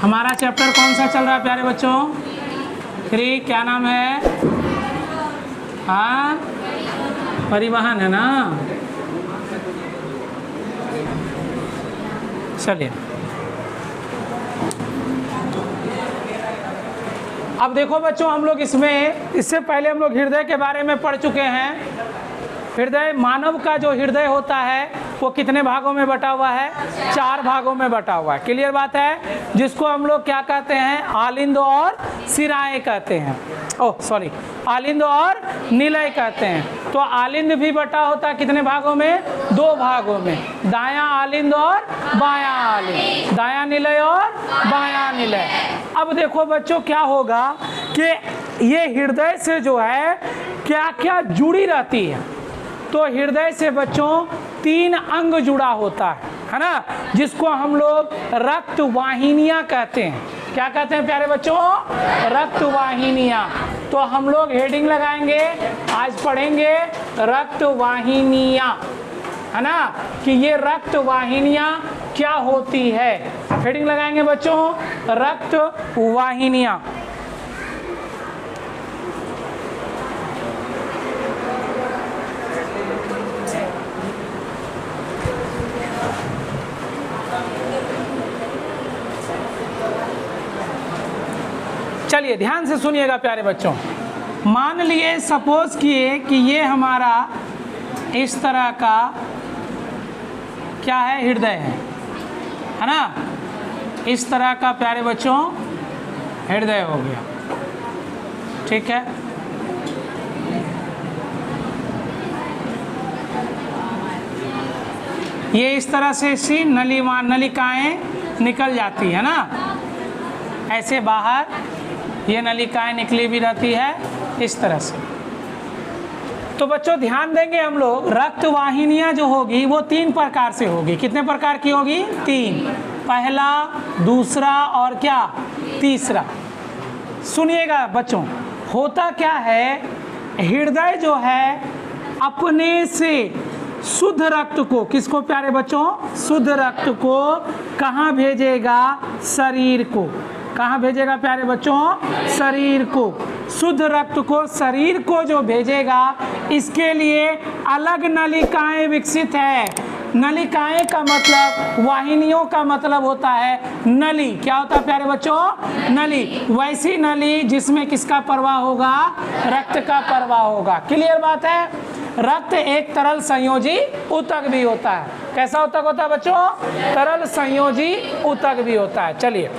हमारा चैप्टर कौन सा चल रहा है प्यारे बच्चों? 3, क्या नाम है? हाँ, परिवहन है ना। चलिए अब देखो बच्चों, हम लोग इससे पहले हम लोग हृदय के बारे में पढ़ चुके हैं। हृदय, मानव का जो हृदय होता है वो कितने भागों में बटा हुआ है? 4 भागों में बटा हुआ है। क्लियर बात है? जिसको हम लोग क्या कहते हैं? आलिंद और सिराएं कहते हैं। ओह सॉरी, आलिंद और निलय कहते हैं। तो आलिंद भी बटा होता है कितने भागों में? 2 भागों में, दायां आलिंद और बायां आलिंद, दायां निलय और बायां निलय। अब देखो बच्चों क्या होगा कि ये हृदय से जो है क्या क्या जुड़ी रहती है। तो हृदय से बच्चों 3 अंग जुड़ा होता है ना, जिसको हम लोग रक्त वाहिनियां कहते हैं। क्या कहते हैं प्यारे बच्चों? रक्त वाहिनियां। तो हम लोग हेडिंग लगाएंगे, आज पढ़ेंगे रक्त वाहिनियां, है ना, कि ये रक्त वाहिनियां क्या होती है। हेडिंग लगाएंगे बच्चों, रक्त वाहिनियां। चलिए ध्यान से सुनिएगा प्यारे बच्चों। मान लिए, सपोज किए कि ये हमारा इस तरह का क्या है? हृदय है ना। इस तरह का प्यारे बच्चों हृदय हो गया, ठीक है। ये इस तरह से इसकी नलिकाएं निकल जाती है ना, ऐसे बाहर ये नलिकाएं निकली भी रहती है इस तरह से। तो बच्चों ध्यान देंगे हम लोग, रक्त वाहिनियां जो होगी वो 3 प्रकार से होगी। कितने प्रकार की होगी? 3। पहला, दूसरा और क्या? तीसरा। सुनिएगा बच्चों, होता क्या है, हृदय जो है अपने से शुद्ध रक्त को, किसको प्यारे बच्चों? शुद्ध रक्त को कहाँ भेजेगा? शरीर को। कहाँ भेजेगा प्यारे बच्चों? शरीर को। शुद्ध रक्त को शरीर को जो भेजेगा, इसके लिए अलग नलिकाएं विकसित है। नलिकाएं का मतलब, वाहिनियों का मतलब होता है नली। क्या होता है प्यारे बच्चों? नली। वैसी नली जिसमें किसका प्रवाह होगा? रक्त का प्रवाह होगा। क्लियर बात है? रक्त एक तरल संयोजी ऊतक भी होता है। कैसा ऊतक होता है बच्चों? तरल संयोजी ऊतक भी होता है। चलिए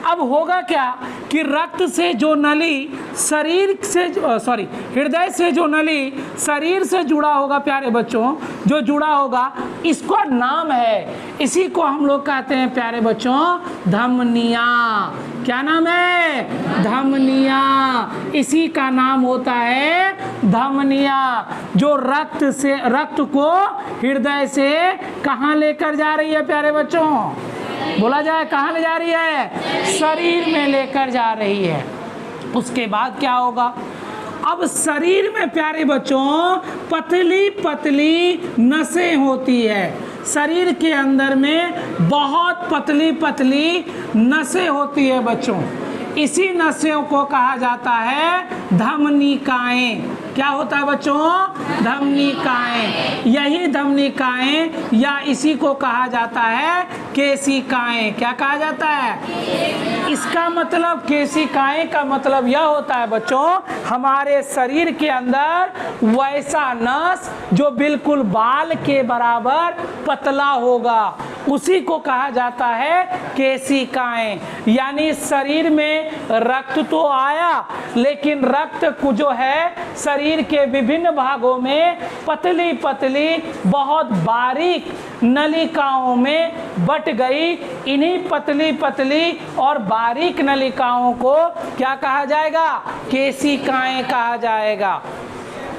अब होगा क्या कि रक्त से जो नली शरीर से, सॉरी, हृदय से जो नली शरीर से जुड़ा होगा प्यारे बच्चों, जो जुड़ा होगा, इसका नाम है, इसी को हम लोग कहते हैं प्यारे बच्चों धमनियाँ। क्या नाम है? धमनियाँ। इसी का नाम होता है धमनियाँ, जो रक्त को हृदय से कहाँ लेकर जा रही है प्यारे बच्चों? बोला जाए, कहाँ ले जा रही है? शरीर में लेकर जा रही है। उसके बाद क्या होगा? अब शरीर में प्यारे बच्चों पतली पतली नसें होती है। शरीर के अंदर में बहुत पतली पतली नसें होती है बच्चों। इसी नसों को कहा जाता है धमनिकाएं। क्या होता है बच्चों? धमनिकाएं। यही धमनिकाएं या इसी को कहा जाता है केशिकाएं। क्या कहा जाता है? इसका मतलब, केशिकाएं का मतलब यह होता है बच्चों, हमारे शरीर के अंदर वैसा नस जो बिल्कुल बाल के बराबर पतला होगा, उसी को कहा जाता है केशिकाएं। यानी शरीर में रक्त तो आया, लेकिन रक्त को जो है शरीर के विभिन्न भागों में पतली पतली बहुत बारीक नलिकाओं में बट गई। इन्हीं पतली पतली और बारीक नलिकाओं को क्या कहा जाएगा? केशिकाएं कहा जाएगा।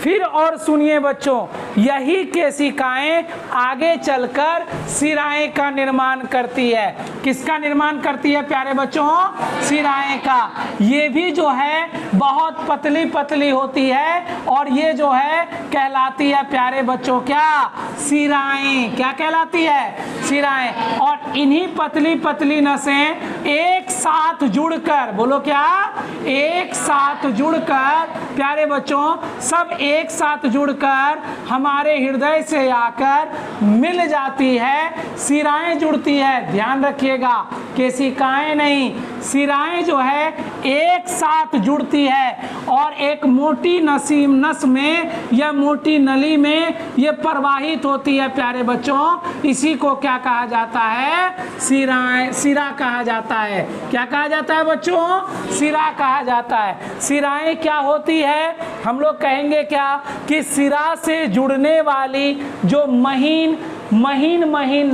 फिर और सुनिए बच्चों, यही केशिकाएं आगे चलकर शिराएं का निर्माण करती है। किसका निर्माण करती है प्यारे बच्चों? शिराएं का। ये भी जो है बहुत पतली पतली होती है और ये जो है कहलाती है प्यारे बच्चों क्या? शिराएं। क्या कहलाती है? शिराएं। और इन्हीं पतली पतली नसें एक साथ जुड़कर, बोलो क्या? एक साथ जुड़कर प्यारे बच्चों, सब एक साथ जुड़कर हमारे हृदय से आकर मिल जाती है, शिराएं जुड़ती है। ध्यान रखिएगा, केशिकाएं नहीं, शिराएं जो है एक साथ जुड़ती है और एक मोटी नस में या मोटी नली में ये प्रवाहित होती है प्यारे बच्चों। इसी को क्या कहा जाता है? शिराएं, शिरा कहा जाता है। क्या कहा जाता है बच्चों? शिरा कहा जाता है। शिराएं क्या होती है? हम लोग कहेंगे क्या कि शिरा से जुड़ने वाली जो महीन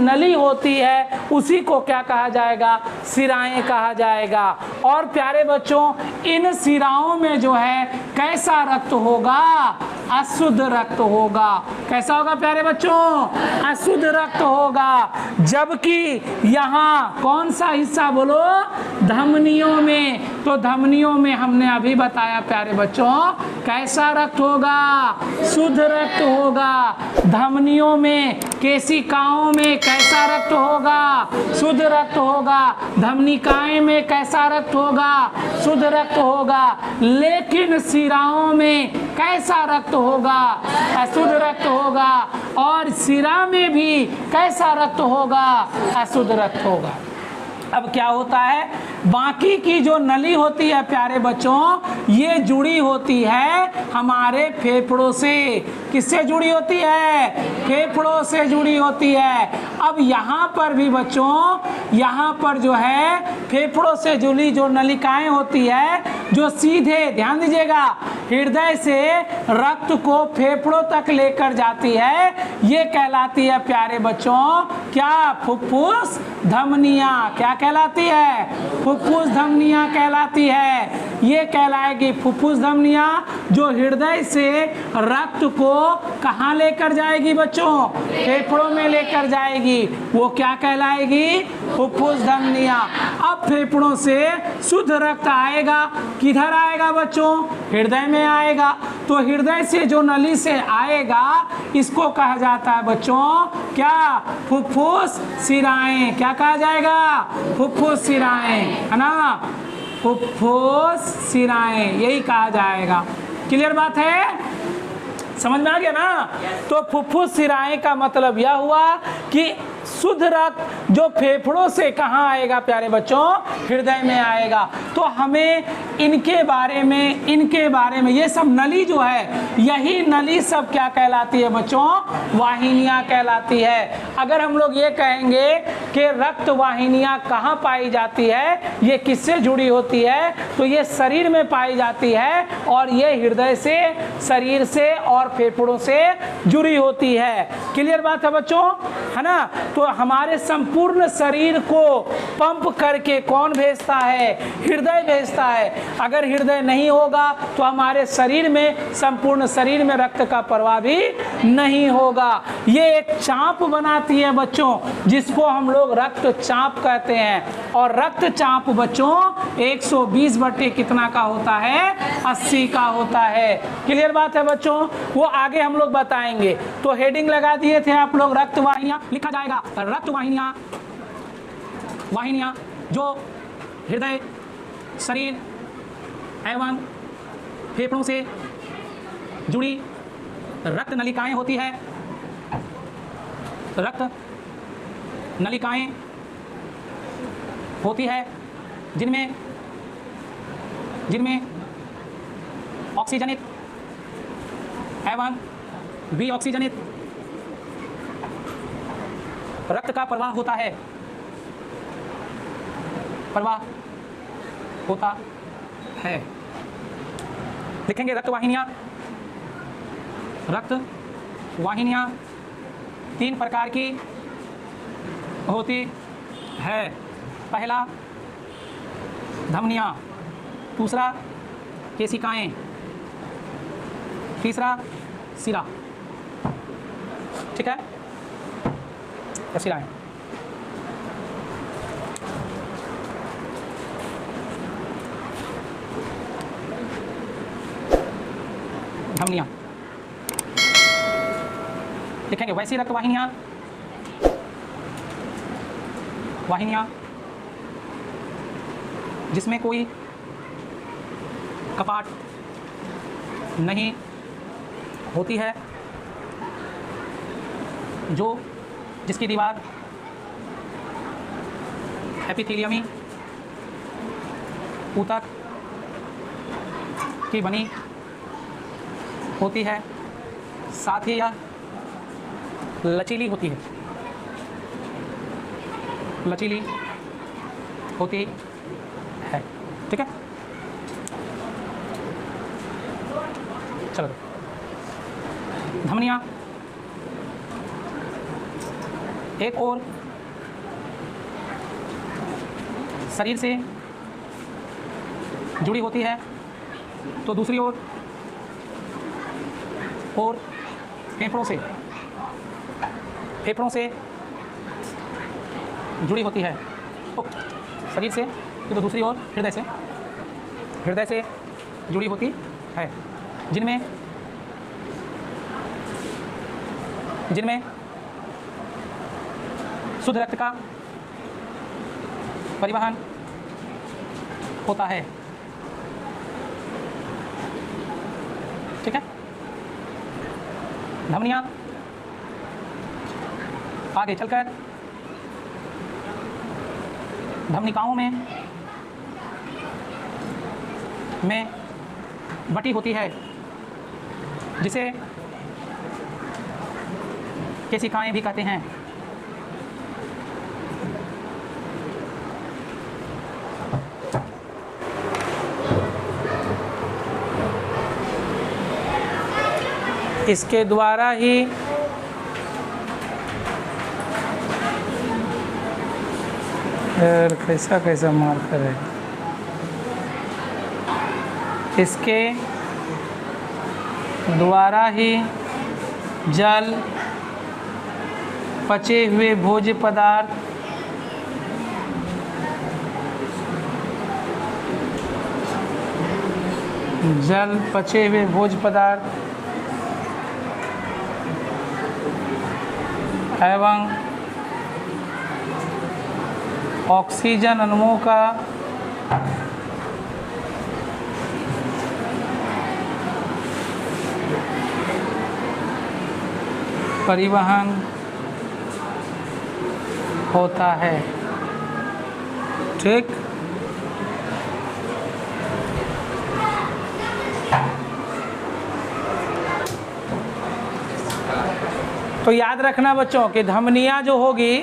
नली होती है उसी को क्या कहा जाएगा? शिराएं कहा जाएगा। और प्यारे बच्चों, इन शिराओं में जो है कैसा रक्त होगा? अशुद्ध रक्त होगा। कैसा होगा प्यारे बच्चों? अशुद्ध रक्त होगा। जबकि यहाँ कौन सा हिस्सा बोलो? धमनियों में। तो धमनियों में हमने अभी बताया प्यारे बच्चों कैसा रक्त होगा? शुद्ध रक्त होगा। धमनियों में, केशिकाओं में कैसा रक्त होगा? शुद्ध रक्त होगा। धमनिकाएं में कैसा रक्त होगा? शुद्ध रक्त होगा। लेकिन शिराओं में कैसा रक्त होगा? अशुद्ध रक्त होगा। और शिरा में भी कैसा रक्त होगा? अशुद्ध रक्त होगा। अब क्या होता है, बाकी की जो नली होती है प्यारे बच्चों, ये जुड़ी होती है हमारे फेफड़ों से। किससे जुड़ी होती है? फेफड़ों से जुड़ी होती है। अब यहाँ पर भी बच्चों, यहाँ पर जो है फेफड़ों से जुड़ी जो नलिकाएं होती है, जो सीधे, ध्यान दीजिएगा, हृदय से रक्त को फेफड़ों तक लेकर जाती है, ये कहलाती है प्यारे बच्चों क्या? फुफ्फुस धमनियाँ। क्या कहलाती है? फुफ्फुस धमनियाँ कहलाती है। ये कहलाएगी फुफ्फुस धमनियाँ, जो हृदय से रक्त को कहाँ लेकर जाएगी बच्चों? फेफड़ों में लेकर जाएगी। वो क्या कहलाएगी? फुफ्फुस धमनियाँ। अब फेफड़ों से शुद्ध रक्त आएगा, किधर आएगा बच्चों? हृदय में आएगा। तो हृदय से जो नली से आएगा, इसको कहा जाता है बच्चों क्या? फुफ्फुस शिराएं। क्या कहा जाएगा? फुफ्फुस शिराएं, है ना? फुफ्फुस शिराएं, यही कहा जाएगा। क्लियर बात है? समझ में आ गया ना? तो फुफ्फुस शिराएं का मतलब यह हुआ कि शुद्ध रक्त जो फेफड़ों से कहाँ आएगा प्यारे बच्चों? हृदय में आएगा। तो हमें इनके बारे में ये सब नली जो है, यही नली सब क्या कहलाती है बच्चों? वाहिनियाँ कहलाती है। अगर हम लोग ये कहेंगे कि रक्त वाहिनियाँ कहाँ पाई जाती है, ये किससे जुड़ी होती है, तो ये शरीर में पाई जाती है और ये हृदय से, शरीर से और फेफड़ों से जुड़ी होती है। क्लियर बात है बच्चों, है ना? तो हमारे संपूर्ण शरीर को पंप करके कौन भेजता है? हृदय भेजता है। अगर हृदय नहीं होगा तो हमारे शरीर में, संपूर्ण शरीर में रक्त का प्रवाह भी नहीं होगा। ये एक चाप बनाती है बच्चों, जिसको हम लोग रक्त चाप कहते हैं। और रक्त चाप बच्चों 120 बटे कितना का होता है? 80 का होता है। क्लियर बात है बच्चों? वो आगे हम लोग बताएंगे। तो हेडिंग लगा दिए थे आप लोग, रक्त वाहिनियाँ लिखा जाएगा। रक्त वाहिनियाँ जो हृदय, शरीर एवं फेफड़ों से जुड़ी रक्त नलिकाएं होती है। रक्त नलिकाएं होती है जिनमें ऑक्सीजनित एवं विऑक्सीजनित रक्त का प्रवाह होता है। लिखेंगे रक्त वाहिनियाँ 3 प्रकार की होती है। पहला धमनियाँ, दूसरा केशिकाएं, तीसरा सिरा, ठीक है, या सिराएं। धमनियाँ लिखेंगे, वैसी रक्त वाहिनियाँ, वाहिनियाँ जिसमें कोई कपाट नहीं होती है, जिसकी दीवार एपिथेलियमी ऊतक की बनी होती है, साथ ही यह लचीली होती है, लचीली होती है, ठीक है। चलो, धमनियाँ एक और शरीर से जुड़ी होती है, तो दूसरी ओर फेफड़ों से जुड़ी होती है, तो शरीर से, तो दूसरी ओर हृदय से जुड़ी होती है, जिनमें शुद्ध रक्त का परिवहन होता है, ठीक है। धमनियाँ आगे चलकर धमनिकाओं में बटी होती है, जिसे केशिकाएं भी कहते हैं। इसके द्वारा ही कैसा मार्कर है, इसके द्वारा ही जल, पचे हुए भोज्य पदार्थ, पचे हुए भोज्य पदार्थ एवं ऑक्सीजन अणुओं का परिवहन होता है, ठीक। तो याद रखना बच्चों कि धमनियाँ जो होगी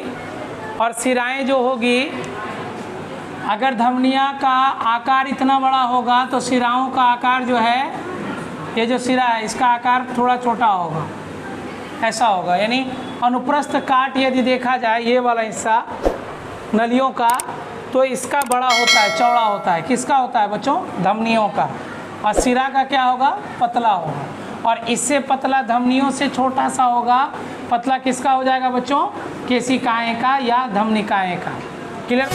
और सिराएं जो होगी, अगर धमनियाँ का आकार इतना बड़ा होगा तो सिराओं का आकार जो है, ये जो सिरा है इसका आकार थोड़ा छोटा होगा, ऐसा होगा। यानी अनुप्रस्थ काट यदि देखा जाए, ये वाला हिस्सा नलियों का, तो इसका बड़ा होता है, चौड़ा होता है। किसका होता है बच्चों? धमनियों का। और सिरा का क्या होगा? पतला होगा। और इससे पतला धमनियों से छोटा सा होगा, पतला किसका हो जाएगा बच्चों? केशिकाएं का या धमनिकाएं का। क्लियर?